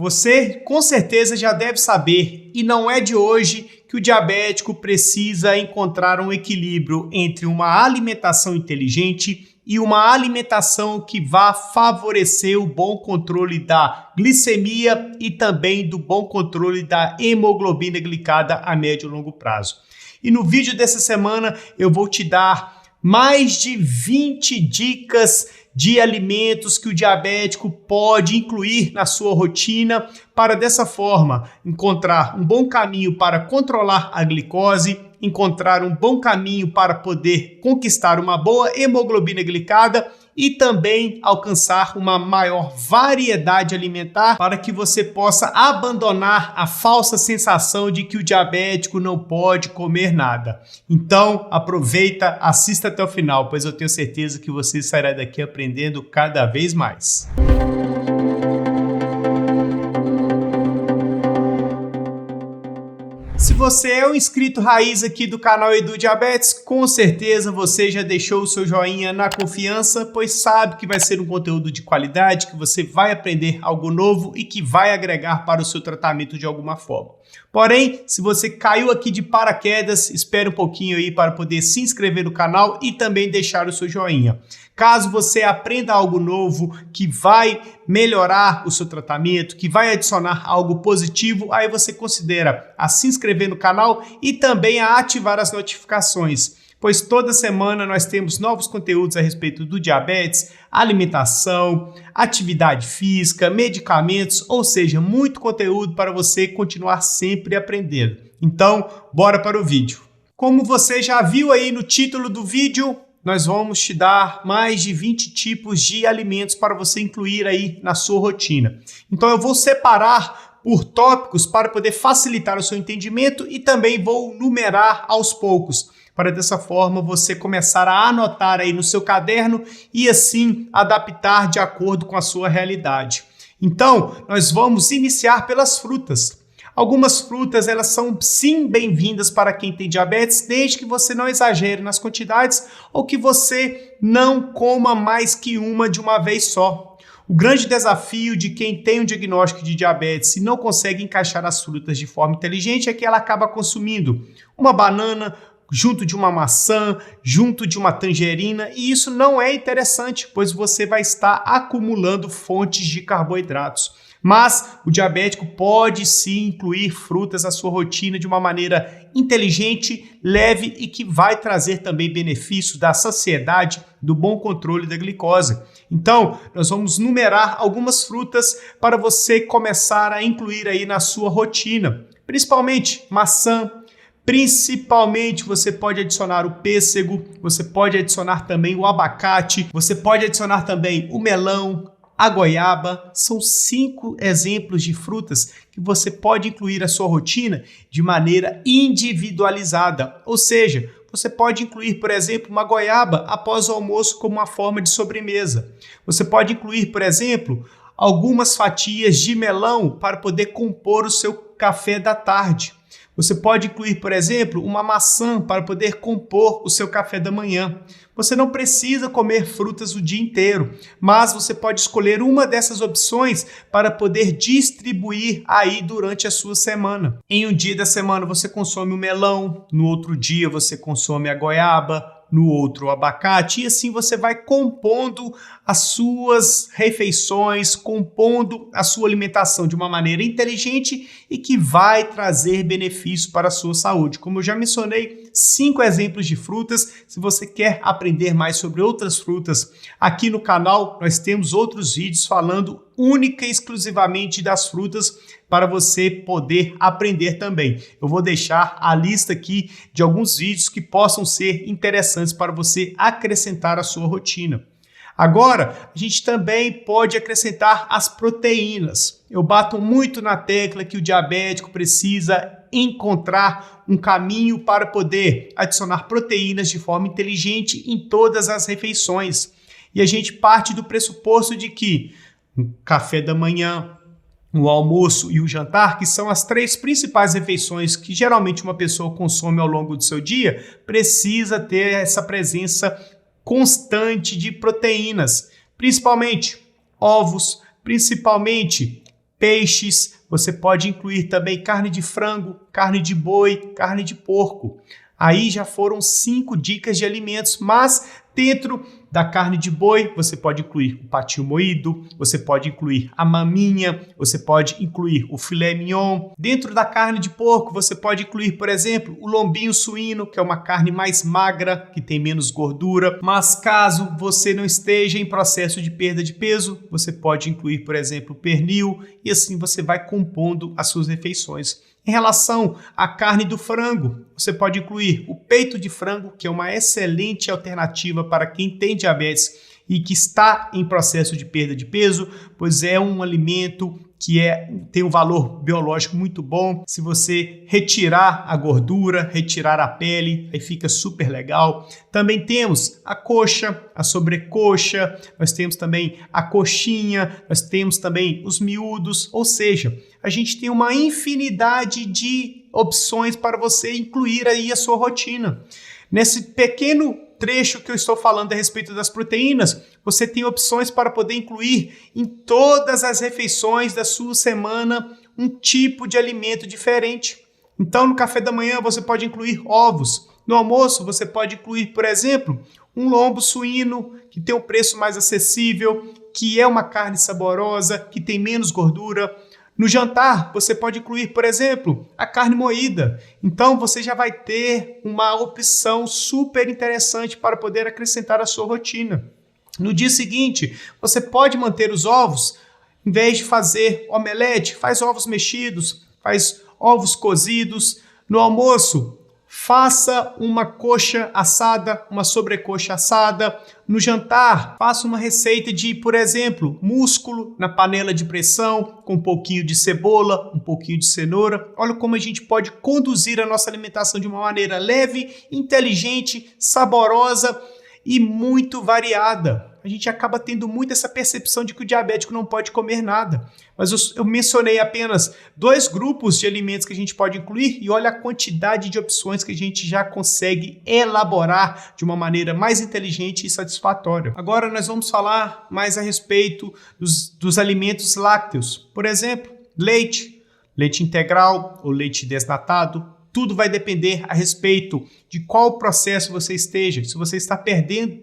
Você com certeza já deve saber, e não é de hoje, que o diabético precisa encontrar um equilíbrio entre uma alimentação inteligente e uma alimentação que vá favorecer o bom controle da glicemia e também do bom controle da hemoglobina glicada a médio e longo prazo. E no vídeo dessa semana eu vou te dar mais de 20 dicas de alimentos que o diabético pode incluir na sua rotina para, dessa forma, encontrar um bom caminho para controlar a glicose, encontrar um bom caminho para poder conquistar uma boa hemoglobina glicada e também alcançar uma maior variedade alimentar para que você possa abandonar a falsa sensação de que o diabético não pode comer nada. Então, aproveita, assista até o final, pois eu tenho certeza que você sairá daqui aprendendo cada vez mais. Se você é um inscrito raiz aqui do canal Edu Diabetes, com certeza você já deixou o seu joinha na confiança, pois sabe que vai ser um conteúdo de qualidade, que você vai aprender algo novo e que vai agregar para o seu tratamento de alguma forma. Porém, se você caiu aqui de paraquedas, espere um pouquinho aí para poder se inscrever no canal e também deixar o seu joinha. Caso você aprenda algo novo que vai melhorar o seu tratamento, que vai adicionar algo positivo, aí você considera a se inscrever no canal e também a ativar as notificações, pois toda semana nós temos novos conteúdos a respeito do diabetes, alimentação, atividade física, medicamentos, ou seja, muito conteúdo para você continuar sempre aprendendo. Então, bora para o vídeo. Como você já viu aí no título do vídeo, nós vamos te dar mais de 20 tipos de alimentos para você incluir aí na sua rotina. Então eu vou separar por tópicos para poder facilitar o seu entendimento e também vou numerar aos poucos, para dessa forma você começar a anotar aí no seu caderno e assim adaptar de acordo com a sua realidade. Então, nós vamos iniciar pelas frutas. Algumas frutas, elas são sim bem-vindas para quem tem diabetes, desde que você não exagere nas quantidades ou que você não coma mais que uma de uma vez só. O grande desafio de quem tem um diagnóstico de diabetes e não consegue encaixar as frutas de forma inteligente é que ela acaba consumindo uma banana junto de uma maçã, junto de uma tangerina, e isso não é interessante, pois você vai estar acumulando fontes de carboidratos. Mas o diabético pode sim incluir frutas na sua rotina de uma maneira inteligente, leve e que vai trazer também benefícios da saciedade, do bom controle da glicose. Então, nós vamos numerar algumas frutas para você começar a incluir aí na sua rotina, principalmente maçã. Principalmente você pode adicionar o pêssego, você pode adicionar também o abacate, você pode adicionar também o melão, a goiaba. São 5 exemplos de frutas que você pode incluir na sua rotina de maneira individualizada. Ou seja, você pode incluir, por exemplo, uma goiaba após o almoço como uma forma de sobremesa. Você pode incluir, por exemplo, algumas fatias de melão para poder compor o seu café da tarde. Você pode incluir, por exemplo, uma maçã para poder compor o seu café da manhã. Você não precisa comer frutas o dia inteiro, mas você pode escolher uma dessas opções para poder distribuir aí durante a sua semana. Em um dia da semana você consome o melão, no outro dia você consome a goiaba, no outro o abacate, e assim você vai compondo as suas refeições, compondo a sua alimentação de uma maneira inteligente e que vai trazer benefícios para a sua saúde. Como eu já mencionei, 5 exemplos de frutas. Se você quer aprender mais sobre outras frutas, aqui no canal nós temos outros vídeos falando única e exclusivamente das frutas para você poder aprender também. Eu vou deixar a lista aqui de alguns vídeos que possam ser interessantes para você acrescentar à sua rotina. Agora, a gente também pode acrescentar as proteínas. Eu bato muito na tecla que o diabético precisa encontrar um caminho para poder adicionar proteínas de forma inteligente em todas as refeições. E a gente parte do pressuposto de que o café da manhã, o almoço e o jantar, que são as 3 principais refeições que geralmente uma pessoa consome ao longo do seu dia, precisa ter essa presença constante de proteínas, principalmente ovos, principalmente peixes, você pode incluir também carne de frango, carne de boi, carne de porco. Aí já foram 5 dicas de alimentos, mas dentro da carne de boi, você pode incluir o patinho moído, você pode incluir a maminha, você pode incluir o filé mignon. Dentro da carne de porco, você pode incluir, por exemplo, o lombinho suíno, que é uma carne mais magra, que tem menos gordura. Mas caso você não esteja em processo de perda de peso, você pode incluir, por exemplo, o pernil, e assim você vai compondo as suas refeições. Em relação à carne do frango, você pode incluir o peito de frango, que é uma excelente alternativa para quem tem diabetes e que está em processo de perda de peso, pois é um alimento que tem um valor biológico muito bom. Se você retirar a gordura, retirar a pele, aí fica super legal. Também temos a coxa, a sobrecoxa, nós temos também a coxinha, nós temos também os miúdos, ou seja, a gente tem uma infinidade de opções para você incluir aí a sua rotina. Nesse pequeno trecho que eu estou falando a respeito das proteínas, você tem opções para poder incluir em todas as refeições da sua semana um tipo de alimento diferente. Então, no café da manhã, você pode incluir ovos. No almoço, você pode incluir, por exemplo, um lombo suíno, que tem um preço mais acessível, que é uma carne saborosa, que tem menos gordura. No jantar, você pode incluir, por exemplo, a carne moída. Então, você já vai ter uma opção super interessante para poder acrescentar à sua rotina. No dia seguinte, você pode manter os ovos, em vez de fazer omelete, faz ovos mexidos, faz ovos cozidos. No almoço, faça uma coxa assada, uma sobrecoxa assada. No jantar, faça uma receita de, por exemplo, músculo na panela de pressão, com um pouquinho de cebola, um pouquinho de cenoura. Olha como a gente pode conduzir a nossa alimentação de uma maneira leve, inteligente, saborosa e muito variada. A gente acaba tendo muito essa percepção de que o diabético não pode comer nada. Mas eu mencionei apenas 2 grupos de alimentos que a gente pode incluir e olha a quantidade de opções que a gente já consegue elaborar de uma maneira mais inteligente e satisfatória. Agora nós vamos falar mais a respeito dos alimentos lácteos. Por exemplo, leite integral ou leite desnatado. Tudo vai depender a respeito de qual processo você esteja. Se você está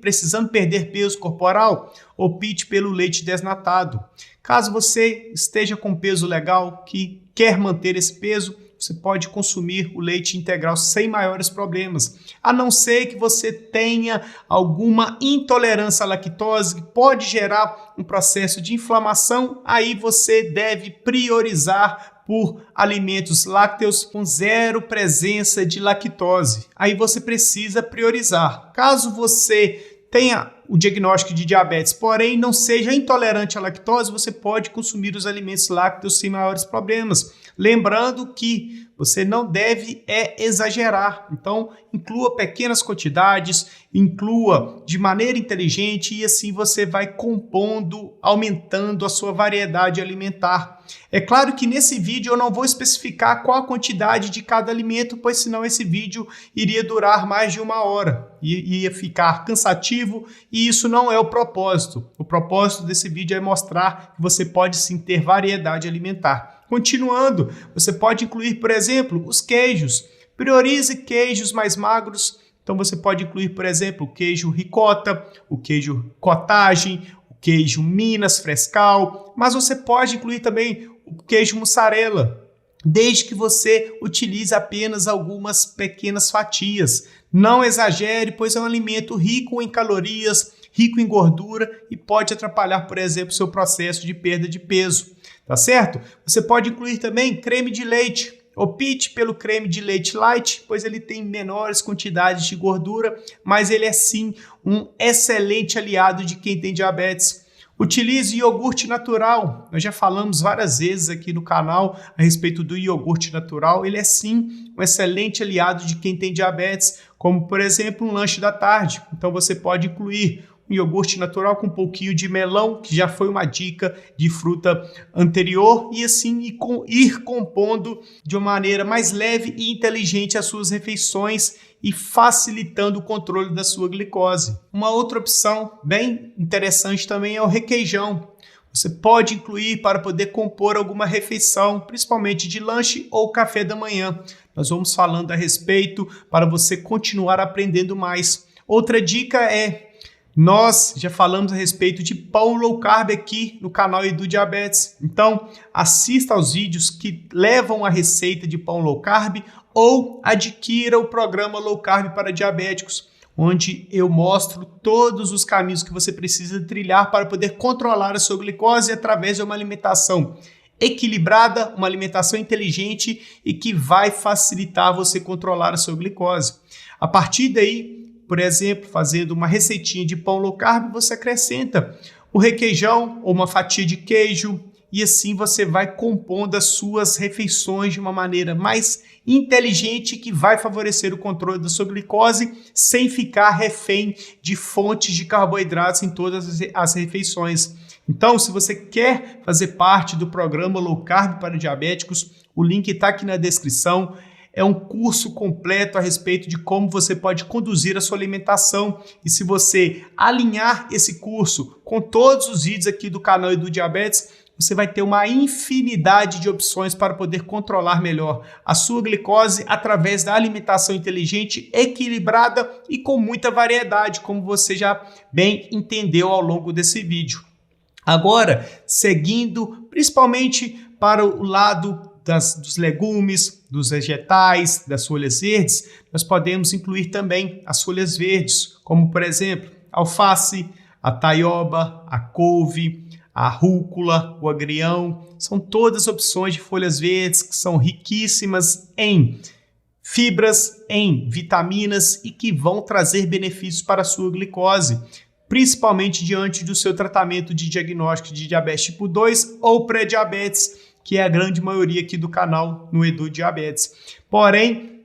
precisando perder peso corporal, opte pelo leite desnatado. Caso você esteja com peso legal, que quer manter esse peso, você pode consumir o leite integral sem maiores problemas. A não ser que você tenha alguma intolerância à lactose, que pode gerar um processo de inflamação, aí você deve priorizar por alimentos lácteos com 0 presença de lactose. Aí você precisa priorizar. Caso você tenha o diagnóstico de diabetes, porém não seja intolerante à lactose, você pode consumir os alimentos lácteos sem maiores problemas. Lembrando que você não deve exagerar. Então, inclua pequenas quantidades, inclua de maneira inteligente e assim você vai compondo, aumentando a sua variedade alimentar. É claro que nesse vídeo eu não vou especificar qual a quantidade de cada alimento, pois senão esse vídeo iria durar mais de 1 hora e ia ficar cansativo e isso não é o propósito. O propósito desse vídeo é mostrar que você pode sim ter variedade alimentar. Continuando, você pode incluir, por exemplo, os queijos. Priorize queijos mais magros. Então você pode incluir, por exemplo, o queijo ricota, o queijo cottage, o queijo Minas Frescal, mas você pode incluir também o queijo mussarela, desde que você utilize apenas algumas pequenas fatias. Não exagere, pois é um alimento rico em calorias, rico em gordura e pode atrapalhar, por exemplo, o seu processo de perda de peso. Tá certo? Você pode incluir também creme de leite. Opte pelo creme de leite light, pois ele tem menores quantidades de gordura, mas ele é sim um excelente aliado de quem tem diabetes. Utilize iogurte natural. Nós já falamos várias vezes aqui no canal a respeito do iogurte natural. Ele é sim um excelente aliado de quem tem diabetes, como por exemplo um lanche da tarde. Então você pode incluir um iogurte natural com um pouquinho de melão, que já foi uma dica de fruta anterior, e assim ir compondo de uma maneira mais leve e inteligente as suas refeições e facilitando o controle da sua glicose. Uma outra opção bem interessante também é o requeijão. você pode incluir para poder compor alguma refeição, principalmente de lanche ou café da manhã. Nós vamos falando a respeito para você continuar aprendendo mais. Outra dica é, nós já falamos a respeito de pão low carb aqui no canal Edu Diabetes. Então, assista aos vídeos que levam a receita de pão low carb ou adquira o programa Low Carb para Diabéticos, onde eu mostro todos os caminhos que você precisa trilhar para poder controlar a sua glicose através de uma alimentação equilibrada, uma alimentação inteligente e que vai facilitar você controlar a sua glicose. A partir daí, por exemplo, fazendo uma receitinha de pão low carb, você acrescenta o requeijão ou uma fatia de queijo e assim você vai compondo as suas refeições de uma maneira mais inteligente que vai favorecer o controle da sua glicose sem ficar refém de fontes de carboidratos em todas as refeições. Então, se você quer fazer parte do programa Low Carb para Diabéticos, o link está aqui na descrição. É um curso completo a respeito de como você pode conduzir a sua alimentação. E se você alinhar esse curso com todos os vídeos aqui do canal Edu Diabetes, você vai ter uma infinidade de opções para poder controlar melhor a sua glicose através da alimentação inteligente, equilibrada e com muita variedade, como você já bem entendeu ao longo desse vídeo. Agora, seguindo principalmente para o lado dos legumes, dos vegetais, das folhas verdes, nós podemos incluir também as folhas verdes, como por exemplo, a alface, a taioba, a couve, a rúcula, o agrião, são todas opções de folhas verdes que são riquíssimas em fibras, em vitaminas e que vão trazer benefícios para a sua glicose, principalmente diante do seu tratamento de diagnóstico de diabetes tipo 2 ou pré-diabetes, que é a grande maioria aqui do canal no Edu Diabetes. Porém,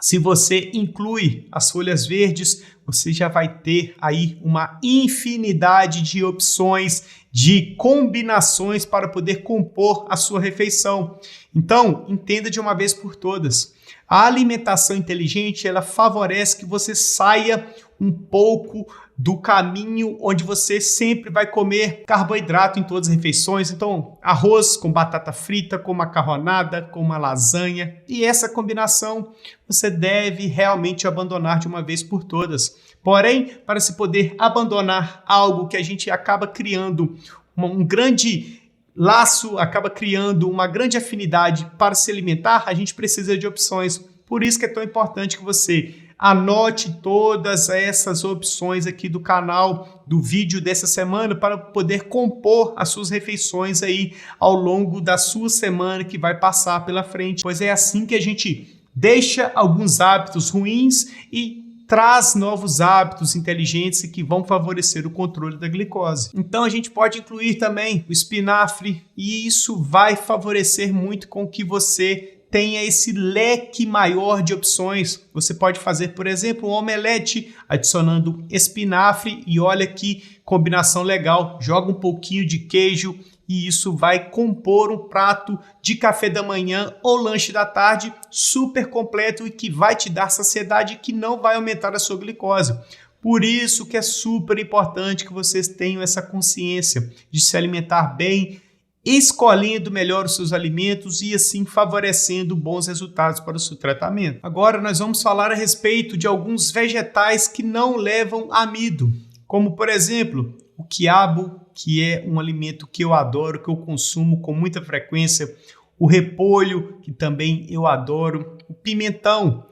se você inclui as folhas verdes, você já vai ter aí uma infinidade de opções, de combinações para poder compor a sua refeição. Então, entenda de uma vez por todas. A alimentação inteligente, ela favorece que você saia um pouco do caminho onde você sempre vai comer carboidrato em todas as refeições. Então, arroz com batata frita, com macarronada, com uma lasanha. E essa combinação você deve realmente abandonar de uma vez por todas. Porém, para se poder abandonar algo que a gente acaba criando um grande laço, acaba criando uma grande afinidade para se alimentar, a gente precisa de opções. Por isso que é tão importante que você anote todas essas opções aqui do canal, do vídeo dessa semana, para poder compor as suas refeições aí ao longo da sua semana que vai passar pela frente. Pois é assim que a gente deixa alguns hábitos ruins e traz novos hábitos inteligentes que vão favorecer o controle da glicose. Então a gente pode incluir também o espinafre e isso vai favorecer muito com que você tenha esse leque maior de opções. Você pode fazer, por exemplo, um omelete adicionando espinafre e olha que combinação legal. Joga um pouquinho de queijo e isso vai compor um prato de café da manhã ou lanche da tarde super completo e que vai te dar saciedade e que não vai aumentar a sua glicose. Por isso que é super importante que vocês tenham essa consciência de se alimentar bem, escolhendo melhor os seus alimentos e assim favorecendo bons resultados para o seu tratamento. Agora nós vamos falar a respeito de alguns vegetais que não levam amido, como por exemplo o quiabo, que é um alimento que eu adoro, que eu consumo com muita frequência, o repolho, que também eu adoro, o pimentão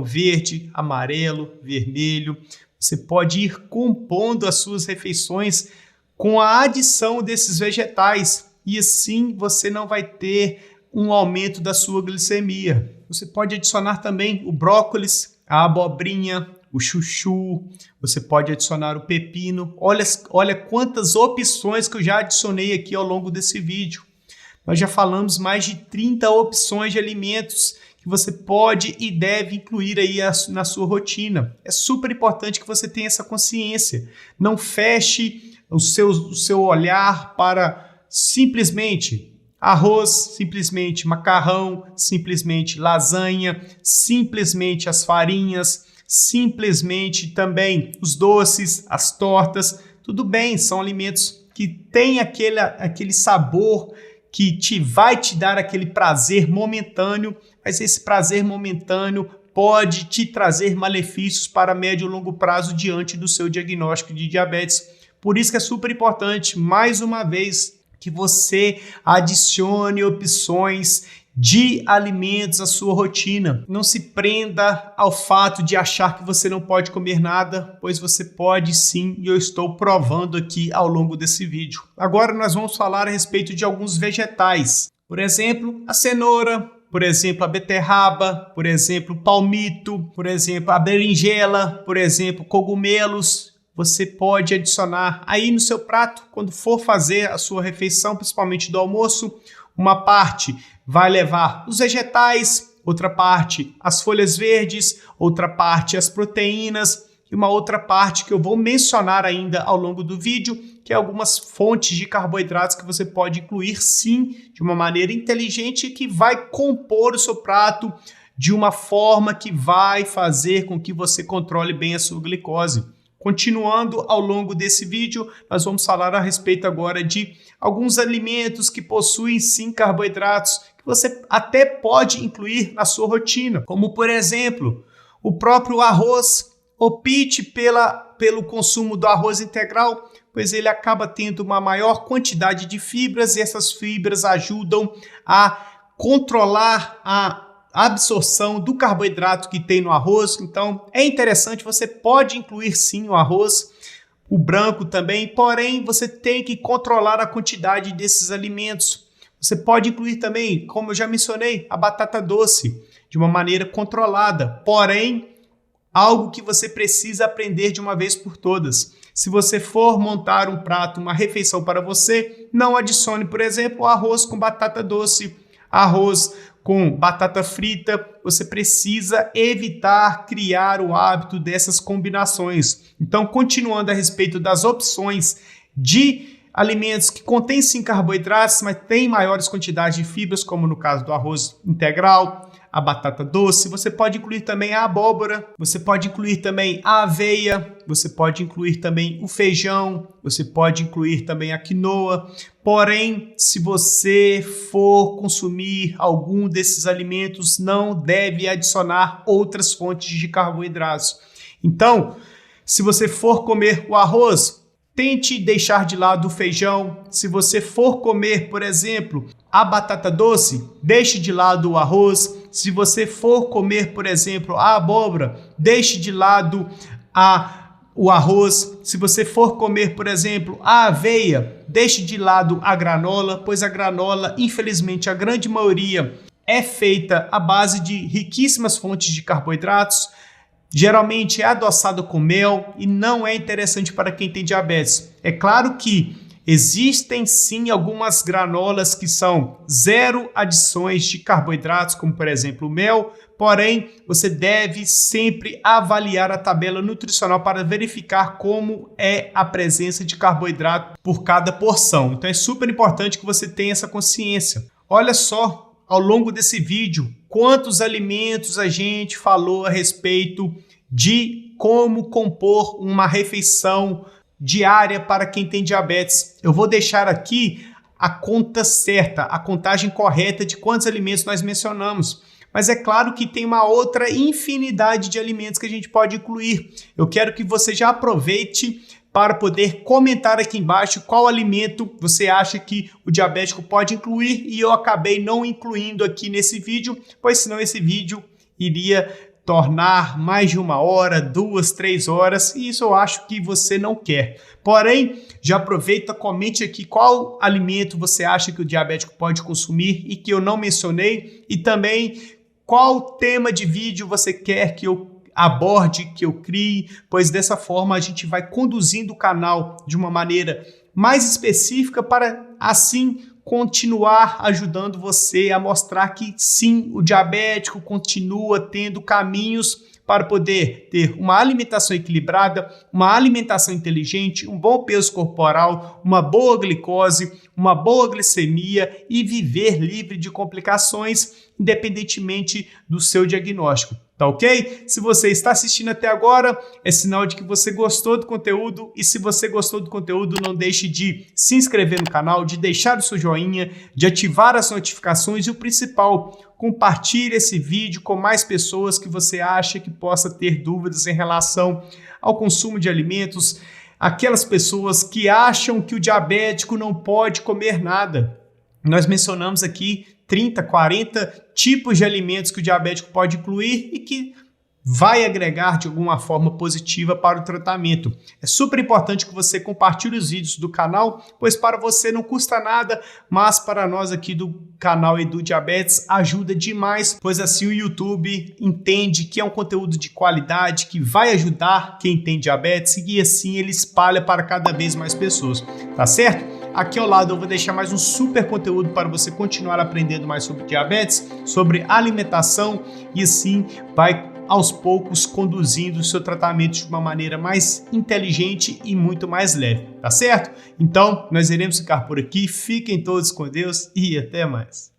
verde, amarelo, vermelho. Você pode ir compondo as suas refeições com a adição desses vegetais e assim você não vai ter um aumento da sua glicemia. Você pode adicionar também o brócolis, a abobrinha, o chuchu, você pode adicionar o pepino. Olha quantas opções que eu já adicionei aqui ao longo desse vídeo. Nós já falamos mais de 30 opções de alimentos que você pode e deve incluir aí na sua rotina. É super importante que você tenha essa consciência. Não feche o seu olhar para simplesmente arroz, simplesmente macarrão, simplesmente lasanha, simplesmente as farinhas, simplesmente também os doces, as tortas. Tudo bem, são alimentos que tem aquele sabor que vai te dar aquele prazer momentâneo, mas esse prazer momentâneo pode te trazer malefícios para médio e longo prazo diante do seu diagnóstico de diabetes. Por isso que é super importante, mais uma vez, que você adicione opções de alimentos à sua rotina. Não se prenda ao fato de achar que você não pode comer nada, pois você pode sim, e eu estou provando aqui ao longo desse vídeo. Agora nós vamos falar a respeito de alguns vegetais. Por exemplo, a cenoura, por exemplo, a beterraba, por exemplo, o palmito, por exemplo, a berinjela, por exemplo, cogumelos. Você pode adicionar aí no seu prato, quando for fazer a sua refeição, principalmente do almoço. Uma parte vai levar os vegetais, outra parte as folhas verdes, outra parte as proteínas e uma outra parte que eu vou mencionar ainda ao longo do vídeo, que é algumas fontes de carboidratos que você pode incluir sim, de uma maneira inteligente que vai compor o seu prato de uma forma que vai fazer com que você controle bem a sua glicose. Continuando ao longo desse vídeo, nós vamos falar a respeito agora de alguns alimentos que possuem sim carboidratos, que você até pode incluir na sua rotina, como por exemplo, o próprio arroz. Opte pelo consumo do arroz integral, pois ele acaba tendo uma maior quantidade de fibras e essas fibras ajudam a controlar a absorção do carboidrato que tem no arroz. Então é interessante, você pode incluir sim o arroz, o branco também, porém você tem que controlar a quantidade desses alimentos. Você pode incluir também, como eu já mencionei, a batata doce de uma maneira controlada, porém algo que você precisa aprender de uma vez por todas. Se você for montar um prato, uma refeição para você, não adicione, por exemplo, arroz com batata doce, arroz com batata frita. Você precisa evitar criar o hábito dessas combinações. Então, continuando a respeito das opções de alimentos que contêm sim carboidratos, mas têm maiores quantidades de fibras, como no caso do arroz integral, a batata doce, você pode incluir também a abóbora, você pode incluir também a aveia, você pode incluir também o feijão, você pode incluir também a quinoa. Porém, se você for consumir algum desses alimentos, não deve adicionar outras fontes de carboidratos. Então, se você for comer o arroz, tente deixar de lado o feijão. Se você for comer, por exemplo, a batata doce, deixe de lado o arroz. Se você for comer, por exemplo, a abóbora, deixe de lado o arroz. Se você for comer, por exemplo, a aveia, deixe de lado a granola, pois a granola, infelizmente, a grande maioria é feita à base de riquíssimas fontes de carboidratos. Geralmente é adoçado com mel e não é interessante para quem tem diabetes. É claro que existem sim algumas granolas que são zero adições de carboidratos, como por exemplo o mel, porém você deve sempre avaliar a tabela nutricional para verificar como é a presença de carboidrato por cada porção. Então é super importante que você tenha essa consciência. Olha só, ao longo desse vídeo, quantos alimentos a gente falou a respeito de como compor uma refeição diária para quem tem diabetes. Eu vou deixar aqui a conta certa, a contagem correta de quantos alimentos nós mencionamos. Mas é claro que tem uma outra infinidade de alimentos que a gente pode incluir. Eu quero que você já aproveite para poder comentar aqui embaixo qual alimento você acha que o diabético pode incluir, e eu acabei não incluindo aqui nesse vídeo, pois senão esse vídeo iria tornar mais de 1 hora, 2, 3 horas, e isso eu acho que você não quer. Porém, já aproveita, comente aqui qual alimento você acha que o diabético pode consumir e que eu não mencionei, e também qual tema de vídeo você quer que eu aborde, que eu crie, pois dessa forma a gente vai conduzindo o canal de uma maneira mais específica para assim continuar ajudando você a mostrar que sim, o diabético continua tendo caminhos para poder ter uma alimentação equilibrada, uma alimentação inteligente, um bom peso corporal, uma boa glicose, uma boa glicemia e viver livre de complicações, independentemente do seu diagnóstico. tá ok? Se você está assistindo até agora, é sinal de que você gostou do conteúdo, e se você gostou do conteúdo, não deixe de se inscrever no canal, de deixar o seu joinha, de ativar as notificações e o principal, compartilhe esse vídeo com mais pessoas que você acha que possa ter dúvidas em relação ao consumo de alimentos, aquelas pessoas que acham que o diabético não pode comer nada. Nós mencionamos aqui 30, 40 tipos de alimentos que o diabético pode incluir e que vai agregar de alguma forma positiva para o tratamento. É super importante que você compartilhe os vídeos do canal, pois para você não custa nada, mas para nós aqui do canal Edu Diabetes ajuda demais, pois assim o YouTube entende que é um conteúdo de qualidade, que vai ajudar quem tem diabetes e assim ele espalha para cada vez mais pessoas, tá certo? Aqui ao lado eu vou deixar mais um super conteúdo para você continuar aprendendo mais sobre diabetes, sobre alimentação e assim vai aos poucos conduzindo o seu tratamento de uma maneira mais inteligente e muito mais leve, tá certo? Então, nós iremos ficar por aqui, fiquem todos com Deus e até mais.